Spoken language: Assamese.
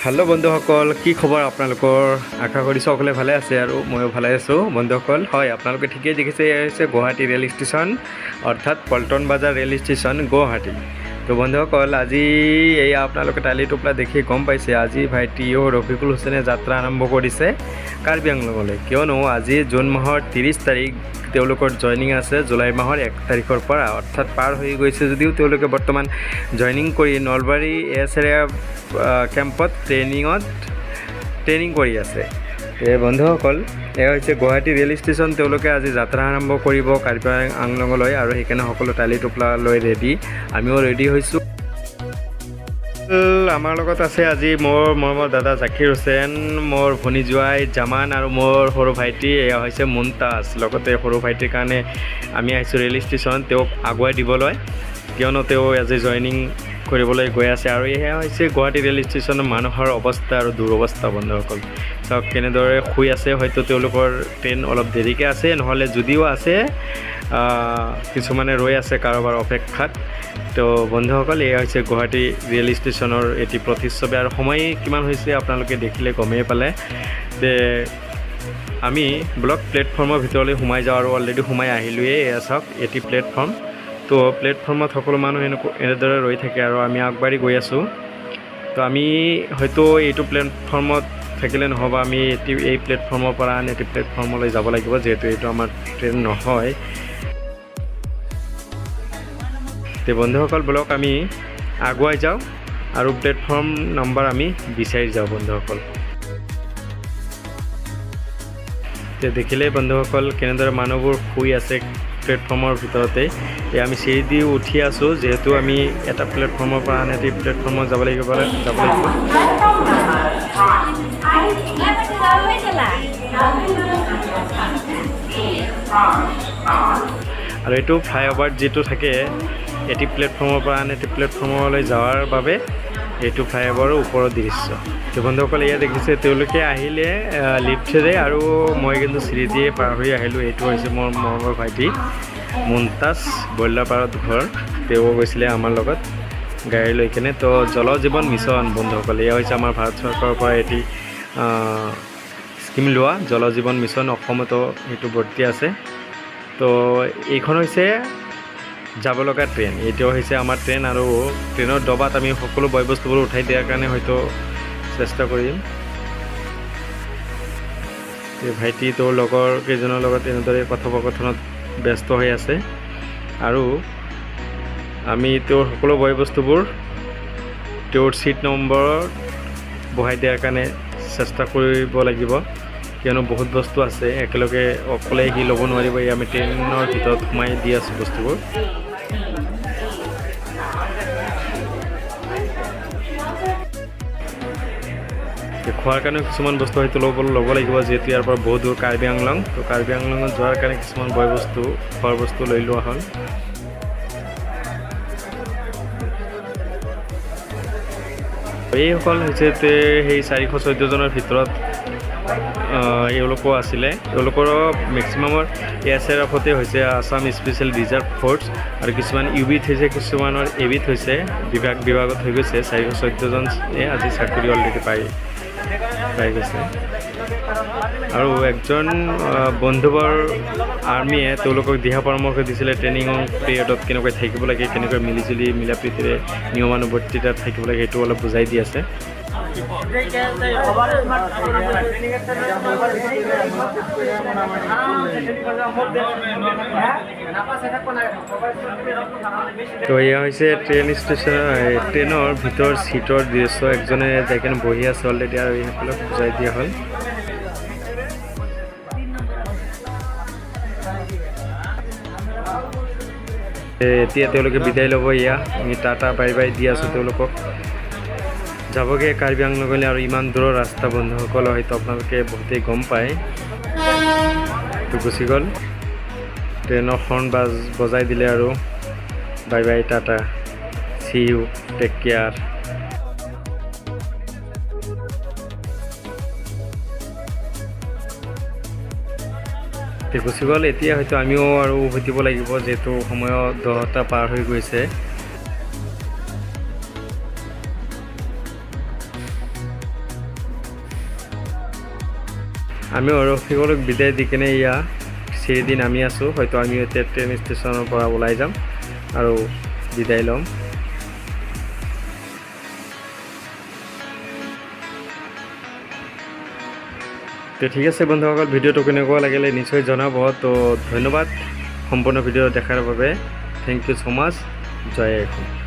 হেল্ল' বন্ধুসকল, কি খবৰ আপোনালোকৰ? আশা কৰিছোঁ সকলোৱে ভালে আছে আৰু ময়ো ভালে আছোঁ। বন্ধুসকল, হয়, আপোনালোকে ঠিকেই দেখিছে, এয়া হৈছে গুৱাহাটী ৰেল ষ্টেচন, অৰ্থাৎ পল্টন বজাৰ ৰেল ষ্টেচন গুৱাহাটী। তো বন্ধুসকল, আজি এয়া আপোনালোকে টালি টোপলা দেখি গম পাইছে, আজি ভাইটি ৰফিকুল হুছেইনে যাত্ৰা আৰম্ভ কৰিছে কাৰ্বি আংলঙলৈ। কিয়নো আজি জুন মাহৰ 30 তাৰিখ তেওঁলোকৰ জইনিং আছে, জুলাই মাহৰ 1 তাৰিখৰ পৰা, অৰ্থাৎ পাৰ হৈ গৈছে যদিও তেওঁলোকে বৰ্তমান জইনিং কৰি নলবাৰী এছএৰিয়া কেম্পত ট্ৰেইনিং কৰি আছে। বন্ধুসকল, এয়া হৈছে গুৱাহাটী ৰেল ষ্টেচন। তেওঁলোকে আজি যাত্ৰা আৰম্ভ কৰিব কাৰ্বি আংলঙলৈ, আৰু সেইকাৰণে সকলো টালি টোপলা লৈ ৰেডি, আমিও ৰেডি হৈছোঁ। আমাৰ লগত আছে আজি মোৰ মৰমৰ দাদা জাকিৰ হুছেইন, মোৰ ভনী জোৱাই জামান, আৰু মোৰ সৰু ভাইটি এয়া হৈছে মুনতাজ। লগতে সৰু ভাইটিৰ কাৰণে আমি আহিছোঁ ৰেল ষ্টেচন তেওঁক আগুৱাই দিবলৈ, কিয়নো তেওঁ আজি জইনিং কৰিবলৈ গৈ আছে। আৰু এয়া হৈছে গুৱাহাটী ৰেল ষ্টেচনৰ মানুহৰ অৱস্থা আৰু দুৰৱস্থা। বন্ধুসকল, চাওক কেনেদৰে শুই আছে। হয়তো তেওঁলোকৰ ট্ৰেইন অলপ দেৰিকৈ আছে, নহ'লে যদিও আছে কিছুমানে ৰৈ আছে কাৰোবাৰ অপেক্ষাত। তো বন্ধুসকল, এয়া হৈছে গুৱাহাটী ৰেল ষ্টেচনৰ এটি প্ৰতিচ্ছবি, আৰু সময় কিমান হৈছে আপোনালোকে দেখিলে গমেই পালে যে আমি ব্লক প্লেটফৰ্মৰ ভিতৰলৈ সোমাই যাওঁ, আৰু অলৰেডি সোমাই আহিলোঁৱেই। এয়া চাওক, এটি প্লেটফৰ্ম। তো প্লেটফৰ্মত সকলো মানুহ এনেদৰে ৰৈ থাকে, আৰু আমি আগবাঢ়ি গৈ আছোঁ। তো আমি হয়তো এইটো প্লেটফৰ্মত থাকিলে নহ'ব, আমি এই প্লেটফৰ্মৰ পৰা আন এটি প্লেটফৰ্মলৈ যাব লাগিব, যিহেতু এইটো আমাৰ ট্ৰেইন নহয়। তো বন্ধুসকল, বলক আমি আগুৱাই যাওঁ আৰু প্লেটফৰ্ম নম্বৰ আমি বিচাৰি যাওঁ। বন্ধুসকল, তো দেখিলে বন্ধুসকল কেনেদৰে মানুহবোৰ শুই আছে প্লেটফৰ্মৰ ভিতৰতে। আমি চিৰি দি উঠি আছোঁ, যিহেতু আমি এটা প্লেটফৰ্মৰ পৰা আন এটি প্লেটফৰ্মত যাব লাগিব। আৰু এইটো ফ্লাইঅভাৰ যিটো থাকে এটি প্লেটফৰ্মৰ পৰা আন এটি প্লেটফৰ্মলৈ যোৱাৰ বাবে এইটো ফ্লাইঅভাৰৰ ওপৰৰ দৃশ্য। তো বন্ধুসকল, এয়া দেখিছে তেওঁলোকে আহিলে লিফ্টেৰে, আৰু মই কিন্তু চিৰি দিয়ে পাৰ হৈ আহিলোঁ। এইটো হৈছে মোৰ মৰমৰ ভাইটি মুনতাজ, বল্লাপাৰত ঘৰ। তেওঁ গৈছিলে আমাৰ লগত গাড়ী লৈ কিনে। তো জল জীৱন মিছন বন্ধুসকল, এয়া হৈছে আমাৰ ভাৰত চৰকাৰৰ পৰা এটি স্কিম লোৱা জল জীৱন মিছন। অসমতো সেইটো বৰ্তি আছে। তো এইখন হৈছে যাব লগা ট্ৰেইন, এইটো হৈছে আমাৰ ট্ৰেইন, আৰু ট্ৰেইনৰ ডবাত আমি সকলো বয় বস্তুবোৰ উঠাই দিয়াৰ কাৰণে হয়তো চেষ্টা কৰিম। ভাইটি তেওঁৰ লগৰ কেইজনৰ লগত এনেদৰে কথোপকথনত ব্যস্ত হৈ আছে, আৰু আমি তেওঁৰ সকলো বয় বস্তুবোৰ তেওঁৰ ছিট নম্বৰত বহাই দিয়াৰ কাৰণে চেষ্টা কৰিব লাগিব, কিয়নো বহুত বস্তু আছে, একেলগে অকলে সি ল'ব নোৱাৰিব। আমি ট্ৰেইনৰ ভিতৰত সোমাই দি আছোঁ বস্তুবোৰ। খোৱাৰ কাৰণে কিছুমান বস্তু হয়তো ল'ব লাগিব, যিহেতু ইয়াৰ পৰা বহুত দূৰ কাৰ্বি আংলং। তো কাৰ্বি আংলঙত যোৱাৰ কাৰণে কিছুমান বয় বস্তু, খোৱাৰ বস্তু লৈ লোৱা হ'ল। এইসকল হৈছে সেই 414জনৰ ভিতৰত এওঁলোকো আছিলে। এওঁলোকৰ মেক্সিমামৰ এছএৰএফতে হৈছে, আছাম স্পেচিয়েল ৰিজাৰ্ভ ফ'ৰ্চ, আৰু কিছুমান ইউবিত হৈছে, কিছুমানৰ এবিত হৈছে, বিভাগত হৈ গৈছে। 414জনে আজি চাকৰি অলৰেডি পাই গৈছে। আৰু একজন বন্ধুবৰ আৰ্মিয়ে তেওঁলোকক দিহা পৰামৰ্শ দিছিলে ট্ৰেইনিঙৰ পিৰিয়ডত কেনেকৈ থাকিব লাগে, কেনেকৈ মিলিজুলি মিলা প্ৰীতিৰে নিয়মানুৱৰ্তিতাত থাকিব লাগে, সেইটো অলপ বুজাই দি আছে। তো এয়া হৈছে ট্ৰেইনৰ ভিতৰ ছিটৰ দৃশ্য। একজনে যাই কিনে বহি আছে অলৰেডি, আৰু এইসকলক বুজাই দিয়া হ'ল। এতিয়া তেওঁলোকে বিদায় ল'ব। এয়া আমি টাটা বাই বাই দি আছোঁ তেওঁলোকক। যাবগৈ কাৰ্বি আংলঙলৈ, আৰু ইমান দূৰৰ ৰাস্তা বন্ধুসকল, হয়তো আপোনালোকে বহুতেই গম পায়। তো গুচি গ'ল, ট্ৰেইনৰ হৰ্ণ বজাই দিলে, আৰু bye bye, tata, see you, take care. গুচি গ'ল। এতিয়া হয়তো আমিও আৰু উভতিব লাগিব, যিহেতু সময়ত 10টা পাৰ হৈ গৈছে। আমি ৰসিকলক বিদায় দি কিনে ইয়া চিৰিদি নামি আছোঁ। হয়তো আমি এতিয়া ট্ৰেইন ষ্টেচনৰ পৰা ওলাই যাম আৰু বিদায় ল'ম। তো ঠিক আছে বন্ধুসকল, ভিডিঅ'টো কেনেকুৱা লাগিলে নিশ্চয় জনাব। তো ধন্যবাদ সম্পূৰ্ণ ভিডিঅ' দেখাৰ বাবে। Thank you so' much. জয় আইকম।